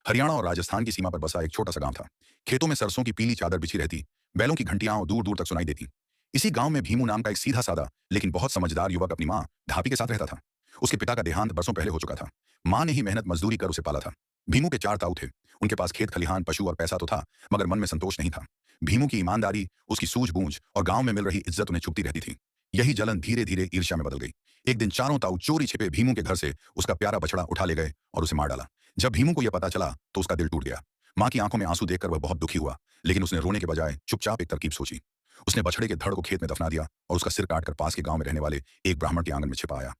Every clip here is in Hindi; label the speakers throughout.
Speaker 1: हरियाणा और राजस्थान की सीमा पर बसा एक छोटा सा गांव था। खेतों में सरसों की पीली चादर बिछी रहती, बैलों की घंटियां दूर दूर तक सुनाई देती। इसी गांव में भीमू नाम का एक सीधा साधा लेकिन बहुत समझदार युवक अपनी माँ ढापी के साथ रहता था। उसके पिता का देहांत बरसों पहले हो चुका था। माँ ने ही मेहनत मजदूरी कर उसे पाला था। भीमू के चार ताऊ थे। उनके पास खेत खलिहान पशु और पैसा तो था, मगर मन में संतोष नहीं था। भीमू की ईमानदारी, उसकी सूझबूझ और गांव में मिल रही इज्जत उन्हें चुभती रहती थी। यही जलन धीरे धीरे ईर्ष्या में बदल गई। एक दिन चारों ताऊ चोरी छिपे भीमू के घर से उसका प्यारा बछड़ा उठा ले गए और उसे मार डाला। जब भीमू को यह पता चला तो उसका दिल टूट गया। माँ की आंखों में आंसू देखकर वह बहुत दुखी हुआ, लेकिन उसने रोने के बजाय चुपचाप एक तरकीब सोची। उसने बछड़े के धड़ को खेत में दफना दिया और उसका सिर काटकर पास के गांव में रहने वाले एक ब्राह्मण के आंगन में छिपाया।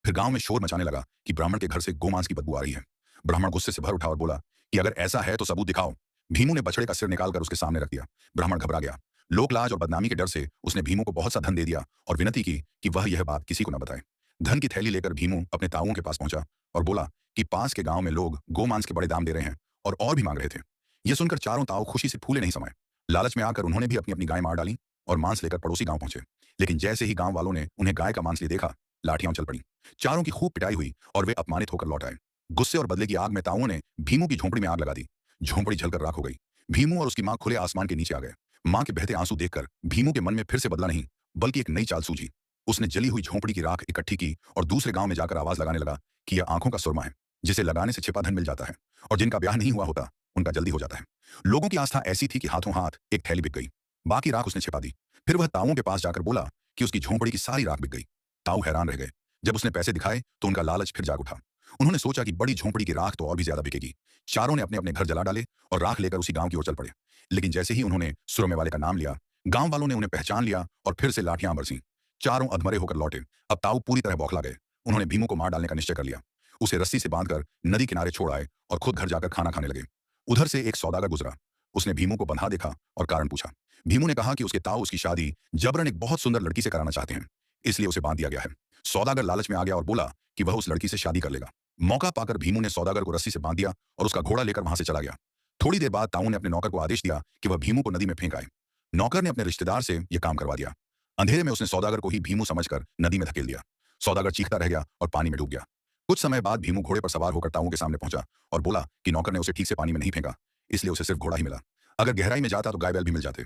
Speaker 1: फिर गांव में शोर मचाने लगा कि ब्राह्मण के घर से गोमांस की बदबू आ रही है। ब्राह्मण गुस्से से भर उठा और बोला कि अगर ऐसा है तो सबूत दिखाओ। भीमू ने बछड़े का सिर निकालकर उसके सामने रख दिया। ब्राह्मण घबरा गया। लोकलाज और बदनामी के डर से उसने भीमू को बहुत सा धन दे दिया और विनती की कि वह यह बात किसी को न बताए। धन की थैली लेकर भीमू अपने ताऊओं के पास पहुंचा और बोला कि पास के गांव में लोग गोमांस के बड़े दाम दे रहे हैं और भी मांग रहे थे। यह सुनकर चारों ताऊ खुशी से फूले नहीं समाये। लालच में आकर उन्होंने भी अपनी अपनी गाय मार डाली और मांस लेकर पड़ोसी गांव पहुंचे। लेकिन जैसे ही गांव वालों ने उन्हें गाय का मांस लिए देखा, लाठियां चल पड़ी। चारों की खूब पिटाई हुई और वे अपमानित होकर लौट आए। गुस्से और बदले की आग में ताऊओं ने भीमू की झोंपड़ी में आग लगा दी। झोंपड़ी जलकर राख हो गई। भीमू और उसकी मां खुले आसमान के नीचे आ गए। मां के बहते आंसू देखकर भीमू के मन में फिर से बदला नहीं, बल्कि एक नई चाल सूझी। उसने जली हुई झोंपड़ी की राख इकट्ठी की और दूसरे गांव में जाकर आवाज लगाने लगा कि यह आंखों का सुरमा है, जिसे लगाने से छिपा धन मिल जाता है और जिनका ब्याह नहीं हुआ होता उनका जल्दी हो जाता है। लोगों की आस्था ऐसी थी कि हाथों हाथ एक थैली बिक गई। बाकी राख उसने छिपा दी। फिर वह ताऊओं के पास जाकर बोला कि उसकी झोंपड़ी की सारी राख बिक गई। ताऊ हैरान रह गए। जब उसने पैसे दिखाए तो उनका लालच फिर जाग उठा। उन्होंने सोचा कि बड़ी झोंपड़ी की राख तो और भी ज्यादा बिकेगी। चारों ने अपने अपने घर जला डाले और राख लेकर उसी गांव की ओर चल पड़े। लेकिन जैसे ही उन्होंने सुरमे वाले का नाम लिया, गांव वालों ने उन्हें पहचान लिया और फिर से लाठियां बरसीं। चारों अधमरे होकर लौटे। अब ताऊ पूरी तरह बौखला गए। उन्होंने भीमू को मार डालने का निश्चय कर लिया। उसे रस्सी से बांधकर नदी किनारे छोड़ आए और खुद घर जाकर खाना खाने लगे। उधर से एक सौदागर गुजरा। उसने भीमू को बंधा देखा और कारण पूछा। भीमू ने कहा कि उसके ताऊ उसकी शादी जबरन एक बहुत सुंदर लड़की से कराना चाहते हैं, इसलिए उसे बांध दिया गया है। सौदागर लालच में आ गया और बोला कि वह उस लड़की से शादी कर लेगा। मौका पाकर भीमू ने सौदागर को रस्सी से बांध दिया और उसका घोड़ा लेकर वहां से चला गया। थोड़ी देर बाद ताऊ ने अपने नौकर को आदेश दिया कि वह भीमू को नदी में फेंक आए। नौकर ने अपने रिश्तेदार से यह काम करवा दिया। अंधेरे में उसने सौदागर को ही भीमू समझकर नदी में धकेल दिया। सौदागर चीखता रह गया और पानी में डूब गया। कुछ समय बाद भीमू घोड़े पर सवार होकर ताऊ के सामने पहुंचा और बोला कि नौकर ने उसे ठीक से पानी में नहीं फेंका, इसलिए उसे सिर्फ घोड़ा ही मिला। अगर गहराई में जाता तो गाय बैल भी मिल जाते।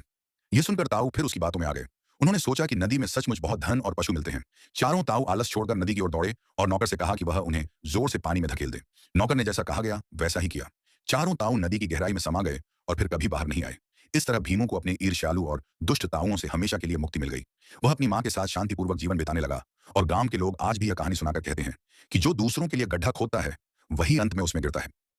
Speaker 1: यह सुनकर ताऊ फिर उसकी बातों में आ गए। उन्होंने सोचा कि नदी में सचमुच बहुत धन और पशु मिलते हैं। चारों ताऊ आलस छोड़कर नदी की ओर दौड़े और नौकर से कहा कि वह उन्हें जोर से पानी में धकेल दे। नौकर ने जैसा कहा गया वैसा ही किया। चारों ताऊ नदी की गहराई में समा गए और फिर कभी बाहर नहीं आए। इस तरह भीमू को अपने ईर्ष्यालु और दुष्ट ताऊओं से हमेशा के लिए मुक्ति मिल गई। वह अपनी मां के साथ शांतिपूर्वक जीवन बिताने लगा और गांव के लोग आज भी यह कहानी सुनाकर कहते हैं कि जो दूसरों के लिए गड्ढा खोदता है वही अंत में उसमें गिरता है।